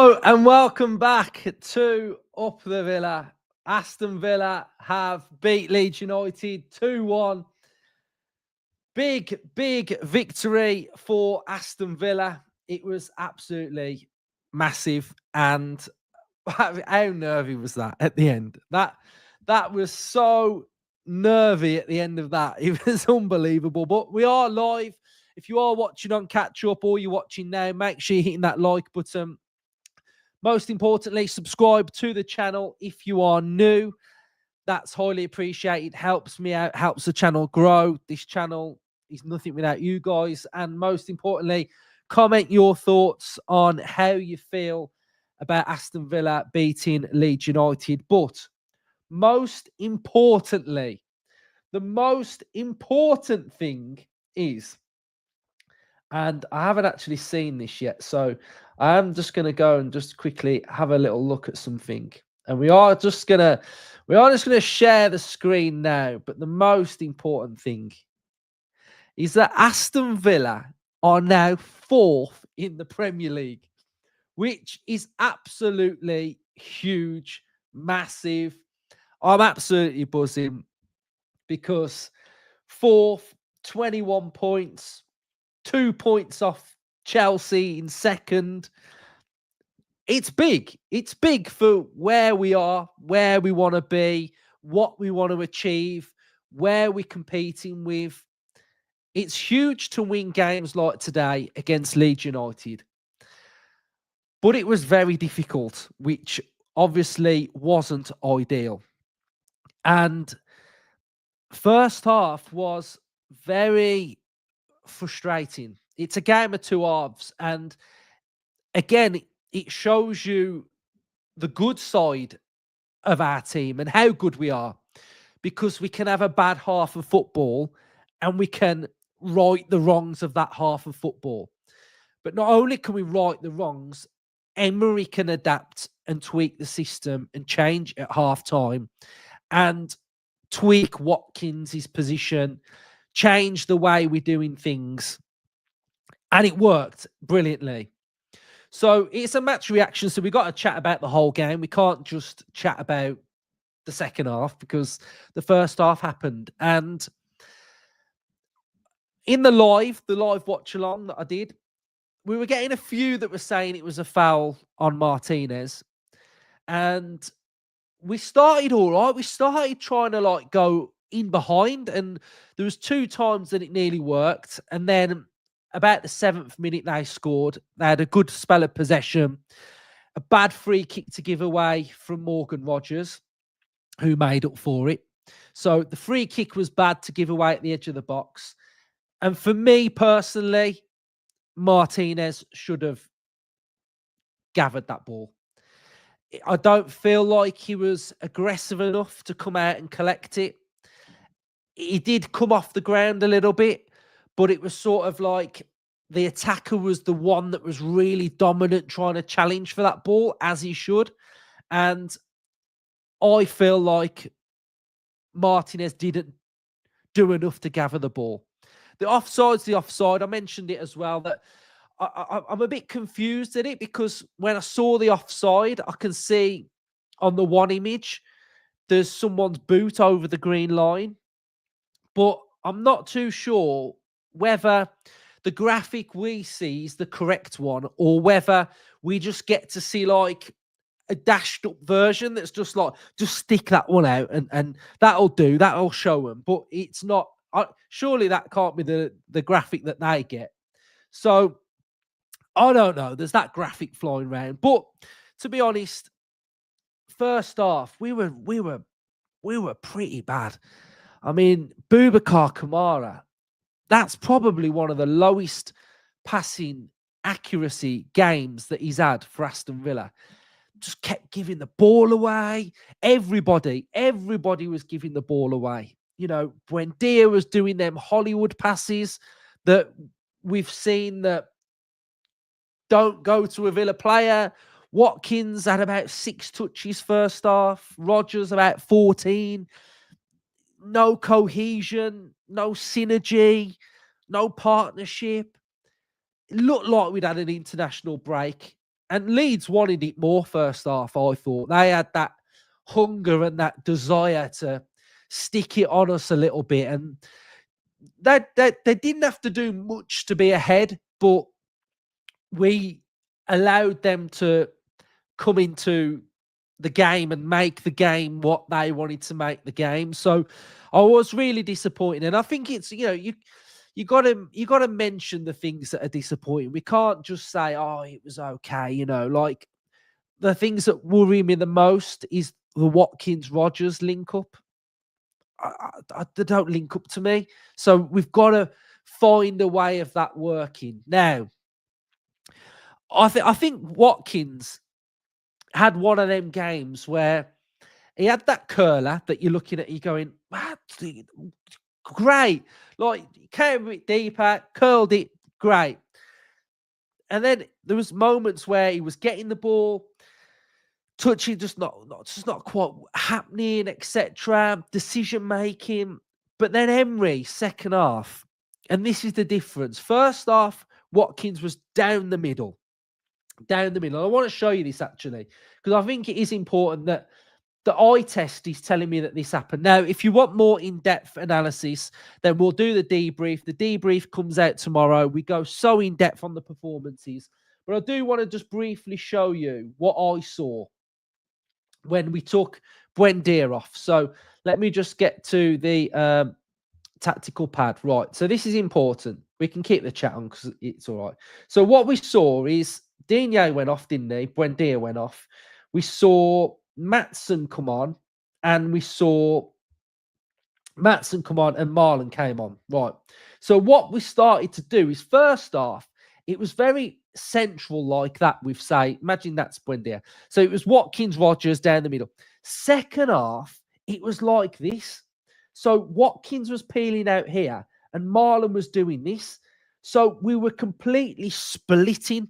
Hello and welcome back to Up the Villa. Aston Villa have beat Leeds United 2-1. Big victory for Aston Villa. It was absolutely massive. And how nervy was that at the end? That was so nervy at the end of that. It was unbelievable. But we are live. If you are watching on catch up or you're watching now, make sure you're hitting that like button. Most importantly, subscribe to the channel if you are new. That's highly appreciated. Helps me out, helps the channel grow. This channel is nothing without you guys. And most importantly, comment your thoughts on how you feel about Aston Villa beating Leeds United. But most importantly, the most important thing is, and I haven't actually seen this yet, so I am just going to go and just quickly have a little look at something. And we are just going to share the screen now. But the most important thing is that Aston Villa are now 4th in the Premier League, which is absolutely huge, massive. I'm absolutely buzzing because 4th, 21 points, 2 points off Chelsea in second. It's big. It's big for where we are, where we want to be, what we want to achieve, where we're competing with. It's huge to win games like today against Leeds United. But it was very difficult, which obviously wasn't ideal. And first half was very frustrating. It's a game of two halves. And again, it shows you the good side of our team and how good we are, because we can have a bad half of football and we can right the wrongs of that half of football. But not only can we right the wrongs, Emery can adapt and tweak the system and change at half time and tweak Watkins' position, change the way we're doing things. And it worked brilliantly. So it's a match reaction. So we've got to chat about the whole game. We can't just chat about the second half because the first half happened. And in the live watch along that I did, we were getting a few that were saying it was a foul on Martinez. And we started all right. We started trying to go in behind. And there was 2 times that it nearly worked. And then about the 7th minute, they scored. They had a good spell of possession. A bad free kick to give away from Morgan Rogers, who made up for it. So the free kick was bad to give away at the edge of the box. And for me personally, Martinez should have gathered that ball. I don't feel like he was aggressive enough to come out and collect it. He did come off the ground a little bit, but it was sort of like the attacker was the one that was really dominant, trying to challenge for that ball, as he should. And I feel like Martinez didn't do enough to gather the ball. The offside's the offside. I mentioned it as well, that I'm a bit confused at it, because when I saw the offside, I can see on the one image, there's someone's boot over the green line. But I'm not too sure whether the graphic we see is the correct one or whether we just get to see a dashed up version that's just stick that one out and that'll do. That'll show them. But it's not. Surely that can't be the graphic that they get. So I don't know. There's that graphic flying around. But to be honest, first half we were pretty bad. I mean, Boubacar Kamara, that's probably one of the lowest passing accuracy games that he's had for Aston Villa. Just kept giving the ball away. Everybody was giving the ball away. You know, Buendia was doing them Hollywood passes that we've seen that don't go to a Villa player. Watkins had about 6 touches first half. Rogers about 14. No cohesion, no synergy, no partnership. It looked like we'd had an international break. And Leeds wanted it more first half, I thought. They had that hunger and that desire to stick it on us a little bit. And they didn't have to do much to be ahead, but we allowed them to come into the game and make the game what they wanted to make the game. So I was really disappointed. And I think it's, you gotta mention the things that are disappointing. We can't just say, oh, it was okay, like the things that worry me the most is the Watkins Rogers link up. They don't link up to me. So we've got to find a way of that working. Now, I think Watkins had one of them games where he had that curler that you're looking at, you going, wow, great. Like, came a bit deeper, curled it, great. And then there was moments where he was getting the ball, touching just not quite happening, etc. Decision making. But then Emery, second half, and this is the difference. First half, Watkins was down the middle. I want to show you this actually, because I think it is important that the eye test is telling me that this happened. Now, if you want more in-depth analysis, then we'll do the debrief. The debrief comes out tomorrow. We go so in-depth on the performances. But I do want to just briefly show you what I saw when we took Buendia off. So let me just get to the tactical pad. Right. So this is important. We can keep the chat on because it's all right. So what we saw is Digne went off, didn't he? Buendia went off. We saw Matson come on, and we saw Matson come on, and Marlon came on. Right. So what we started to do is, first off, it was very central like that with, say, imagine that's Buendia. So it was Watkins, Rogers down the middle. Second half, it was like this. So Watkins was peeling out here and Marlon was doing this. So we were completely splitting.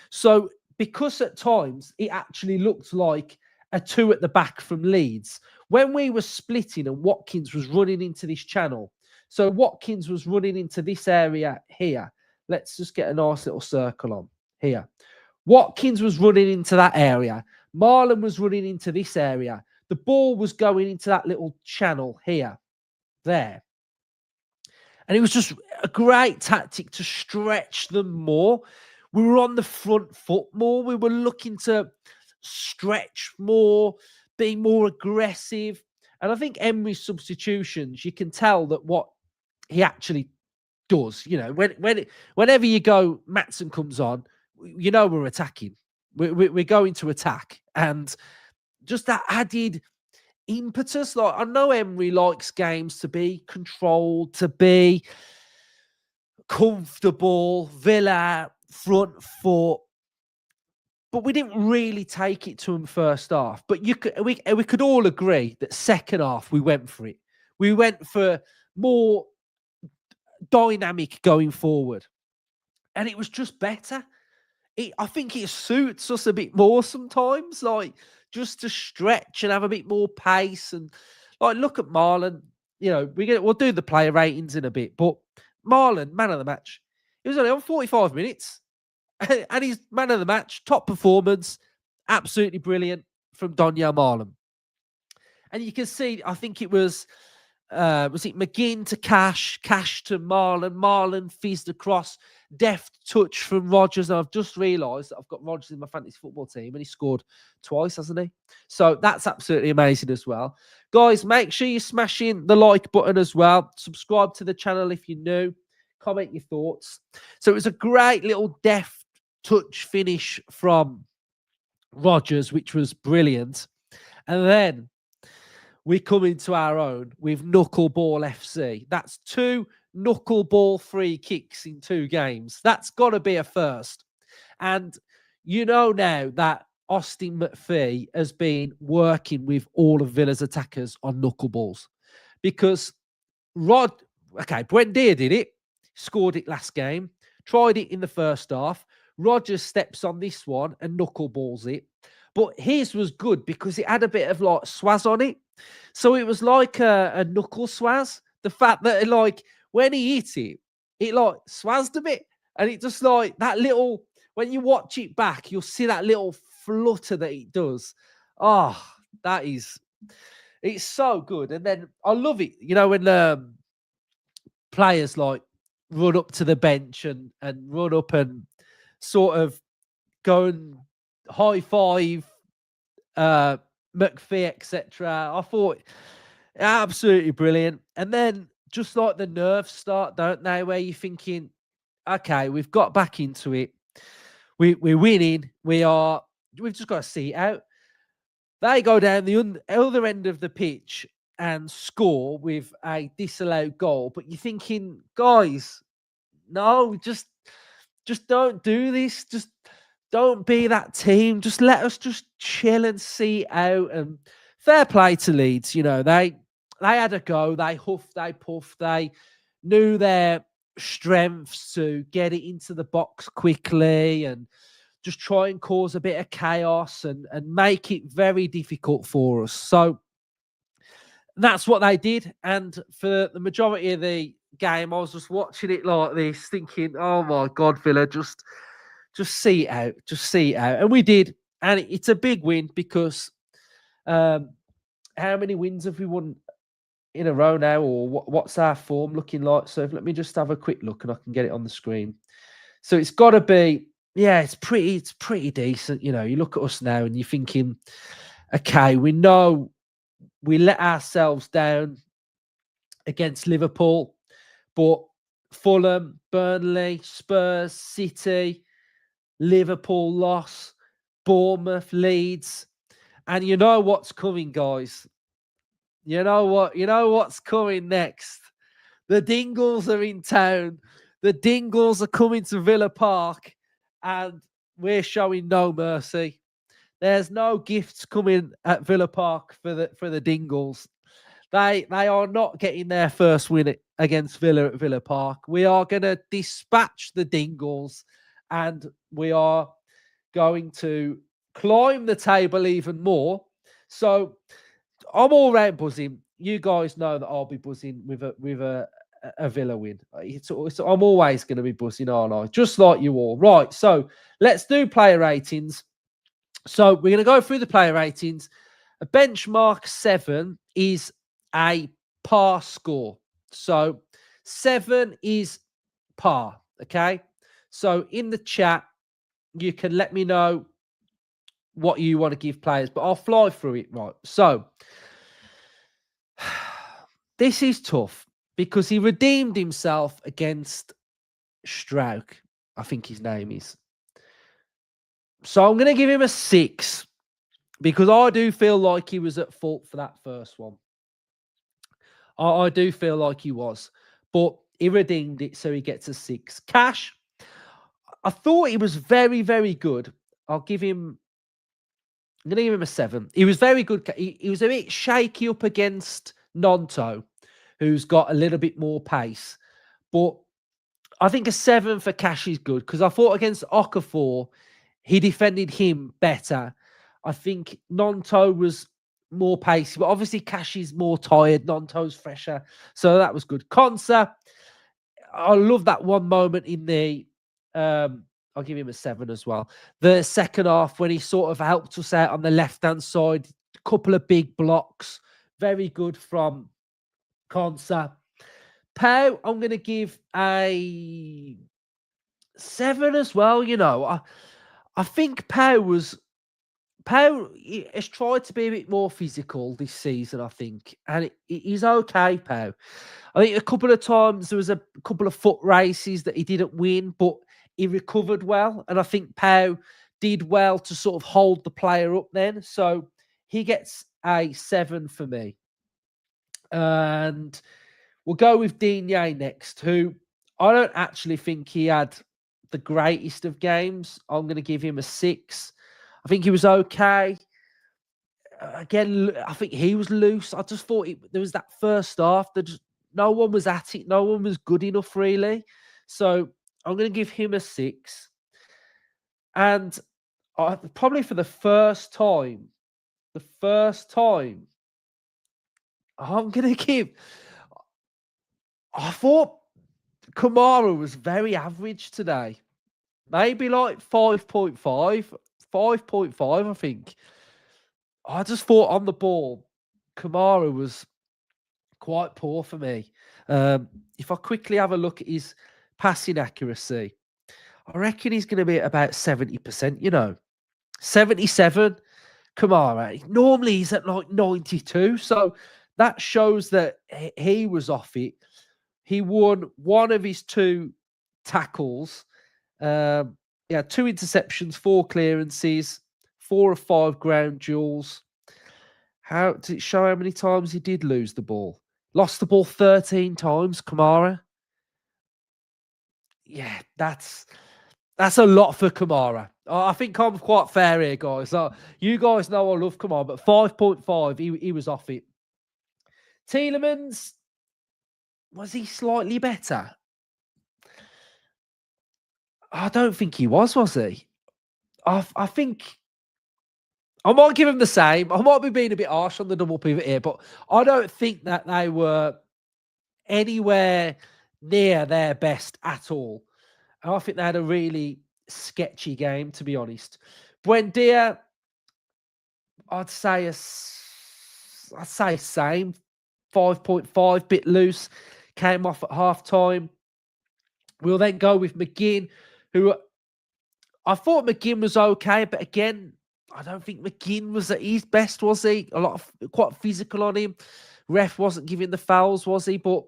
So because at times it actually looked like a two at the back from Leeds, when we were splitting and Watkins was running into this channel. So Watkins was running into this area here. Let's just get a nice little circle on here. Watkins was running into that area. Marlon was running into this area. The ball was going into that little channel here, there. And it was just a great tactic to stretch them more. We were on the front foot more. We were looking to stretch more, be more aggressive. And I think Emery's substitutions, you can tell that what he actually does. Whenever you go, Matson comes on, we're attacking. We're going to attack. And just that added impetus. Like, I know Emery likes games to be controlled, to be comfortable, Villa, front foot. But we didn't really take it to him first half. But we could all agree that second half we went for it. We went for more dynamic going forward. And it was just better. I think it suits us a bit more sometimes, like just to stretch and have a bit more pace. And like, look at Marlon. We'll do the player ratings in a bit, but Marlon, man of the match. He was only on 45 minutes, and he's man of the match, top performance, absolutely brilliant from Donyell Marlon. And you can see, I think it was it McGinn to Cash to Marlon fizzed across, deft touch from Rogers. And I've just realised that I've got Rogers in my fantasy football team and he scored twice, hasn't he? So that's absolutely amazing as well. Guys, make sure you smash in the like button as well. Subscribe to the channel if you're new. Comment your thoughts. So it was a great little deft touch finish from Rogers, which was brilliant. And then we come into our own with Knuckleball FC. That's 2 Knuckleball free kicks in 2 games. That's got to be a first. And now that Austin McPhee has been working with all of Villa's attackers on knuckleballs. Because Buendia did it, scored it last game, tried it in the first half. Rogers steps on this one and knuckleballs it. But his was good because it had a bit of like swaz on it. So it was like a knuckle swaz. The fact that like when he hit it, it like swazzed a bit. And it just like that little, when you watch it back, you'll see that little flutter that it does. Oh, that is, it's so good. And then I love it, when players like run up to the bench and run up and sort of go and high five uh McPhee, etc. I thought absolutely brilliant. And then just like the nerves start, don't they? Where you're thinking, okay, we've got back into it. We're winning. We've just got to see it out. They go down the other end of the pitch and score with a disallowed goal. But you're thinking, guys, no, just don't do this. Just don't be that team. Just let us just chill and see it out. And fair play to Leeds. They had a go. They huffed, they puffed, they knew their strengths to get it into the box quickly and just try and cause a bit of chaos and make it very difficult for us. So that's what they did. And for the majority of the game, I was just watching it like this, thinking, oh my God, Villa, just see it out. Just see it out. And we did. And it's a big win because how many wins have we won in a row now? Or what's our form looking like? So let me just have a quick look and I can get it on the screen. So it's got to be, yeah, it's pretty decent. You look at us now and you're thinking, okay, we know we let ourselves down against Liverpool, but Fulham, Burnley, Spurs, City, Liverpool loss, Bournemouth, Leeds, and you know what's coming, guys. You know what's coming next. The Dingles are in town. The Dingles are coming to Villa Park, and we're showing no mercy. There's no gifts coming at Villa Park for the Dingles. They are not getting their first win against Villa at Villa Park. We are going to dispatch the Dingles, and we are going to climb the table even more. So I'm all round buzzing. You guys know that I'll be buzzing with a Villa win. I'm always going to be buzzing, aren't I? Just like you all. Right, so let's do player ratings. So we're going to go through the player ratings. A benchmark 7 is a par score. So 7 is par, okay? So in the chat, you can let me know what you want to give players, but I'll fly through it. Right, so this is tough because he redeemed himself against Strauch, I think his name is. So I'm going to give him a 6 because I do feel like he was at fault for that first one. I do feel like he was, but he redeemed it, so he gets a 6. Cash, I thought he was very, very good. I'm going to give him a 7. He was very good. He was a bit shaky up against Nonto, who's got a little bit more pace. But I think a 7 for Cash is good because I thought against Okafor, he defended him better. I think Nonto was more pacey, but obviously Cash is more tired. Nonto's fresher. So that was good. Konsa, I love that one moment in the I'll give him a 7 as well. The second half when he sort of helped us out on the left-hand side, a couple of big blocks. Very good from Konsa. Pau, I'm going to give a 7 as well. I think Pau has tried to be a bit more physical this season, I think. And he's okay, Pau. I think a couple of times there was a couple of foot races that he didn't win, but he recovered well. And I think Pau did well to sort of hold the player up then. So he gets a 7 for me. And we'll go with Digne next, who I don't actually think he had the greatest of games. I'm going to give him a 6. I think he was okay. Again, I think he was loose. I just thought there was that first half. No one was at it. No one was good enough, really. So I'm going to give him a 6. And probably for the first time, I'm going to give... I thought Kamara was very average today. maybe like 5.5, 5.5, I think. I just thought on the ball, Kamara was quite poor for me. If I quickly have a look at his passing accuracy, I reckon he's going to be at about 70%, 77. Kamara, normally he's at like 92. So that shows that he was off it. He won one of his two tackles. He had 2 interceptions, 4 clearances, 4 or 5 ground duels. How does it show how many times he did lose the ball? Lost the ball 13 times, Kamara. Yeah, that's a lot for Kamara. I think I'm quite fair here, guys. You guys know I love Kamara, but 5.5, he was off it. Tielemans, was he slightly better? I don't think he was he? I think I might give him the same. I might be being a bit harsh on the double pivot here, but I don't think that they were anywhere near their best at all. I think they had a really sketchy game, to be honest. Buendia, I'd say same, 5.5, bit loose. Came off at half time. We'll then go with McGinn, who I thought McGinn was okay, but again, I don't think McGinn was at his best, was he? Quite physical on him. Ref wasn't giving the fouls, was he? But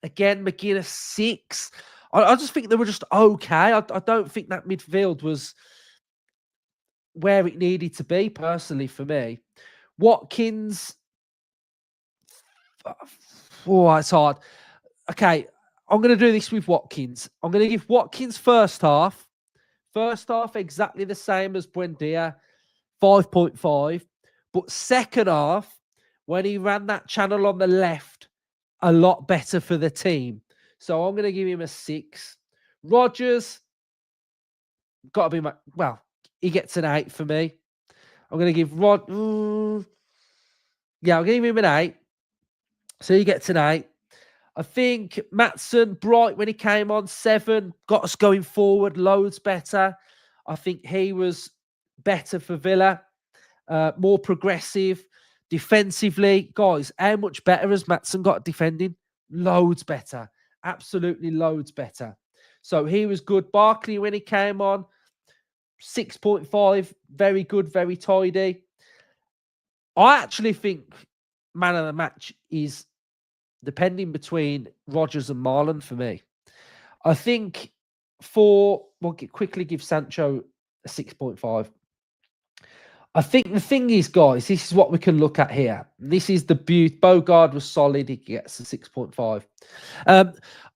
again, McGinn a 6. I just think they were just okay. I don't think that midfield was where it needed to be, personally, for me. Watkins, it's hard. Okay, I'm going to do this with Watkins. I'm going to give Watkins first half. First half, exactly the same as Buendia, 5.5. But second half, when he ran that channel on the left, a lot better for the team. So I'm going to give him a 6. Rodgers, got to be he gets an 8 for me. I'm going to give I'll give him an 8. So he gets an 8. I think Maatsen, bright when he came on, 7, got us going forward, loads better. I think he was better for Villa, more progressive. Defensively, guys, how much better has Maatsen got defending? Loads better. Absolutely loads better. So he was good. Barkley, when he came on, 6.5, very good, very tidy. I actually think man of the match is depending between Rodgers and Marlon for me. I think we'll quickly give Sancho a 6.5. I think the thing is, guys, this is what we can look at here. This is the beauty. Bogard was solid. He gets a 6.5.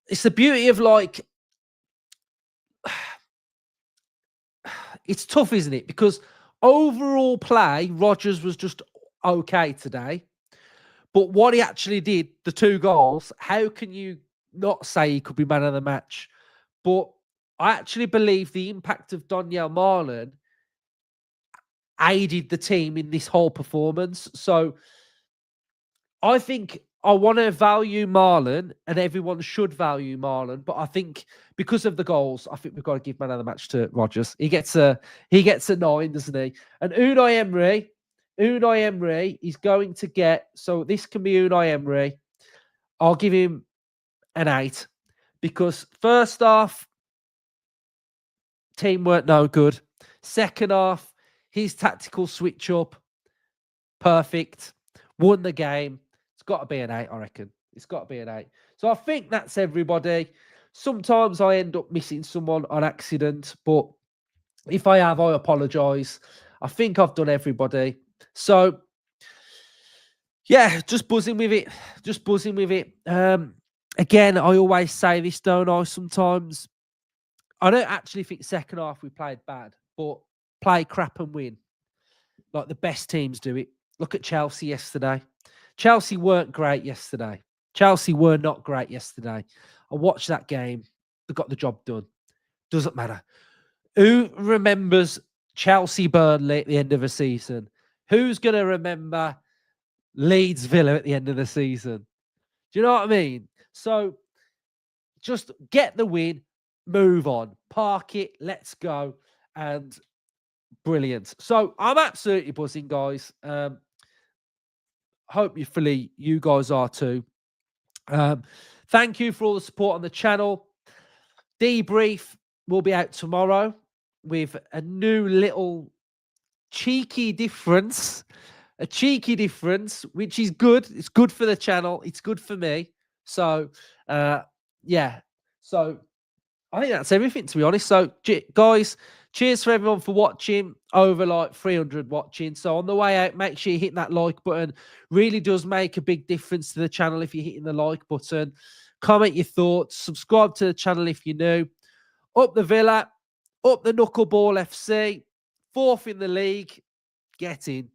It's the beauty of it's tough, isn't it? Because overall play, Rodgers was just okay today. But what he actually did, the 2 goals, how can you not say he could be man of the match? But I actually believe the impact of Donyell Marlon aided the team in this whole performance. So I think I want to value Marlon, and everyone should value Marlon. But I think because of the goals, I think we've got to give man of the match to Rodgers. He gets a 9, doesn't he? And Unai Emery is going to get, so this can be Unai Emery. I'll give him an 8 because first half, team weren't no good. Second half, his tactical switch up, perfect. Won the game. It's got to be an 8, I reckon. It's got to be an 8. So I think that's everybody. Sometimes I end up missing someone on accident, but if I have, I apologise. I think I've done everybody. So, yeah, just buzzing with it. Just buzzing with it. Again, I always say this, don't I? Sometimes I don't actually think second half we played bad, but play crap and win. Like the best teams do it. Look at Chelsea yesterday. Chelsea weren't great yesterday. Chelsea were not great yesterday. I watched that game. They got the job done. Doesn't matter. Who remembers Chelsea Burnley at the end of a season? Who's going to remember Leeds Villa at the end of the season? Do you know what I mean? So just get the win. move on, park it, let's go, and brilliant. So I'm absolutely buzzing, guys. Hopefully you guys are too. Thank you for all the support on the channel. Debrief will be out tomorrow with a new little cheeky difference. A cheeky difference, which is good. It's good for the channel. It's good for me. So, yeah. So, I think that's everything, to be honest. So, guys, cheers for everyone for watching. Over like 300 watching. So, on the way out, make sure you hit that like button. Really does make a big difference to the channel if you're hitting the like button. Comment your thoughts. Subscribe to the channel if you're new. Up the Villa. Up the Knuckleball FC. 4th in the league. Get in.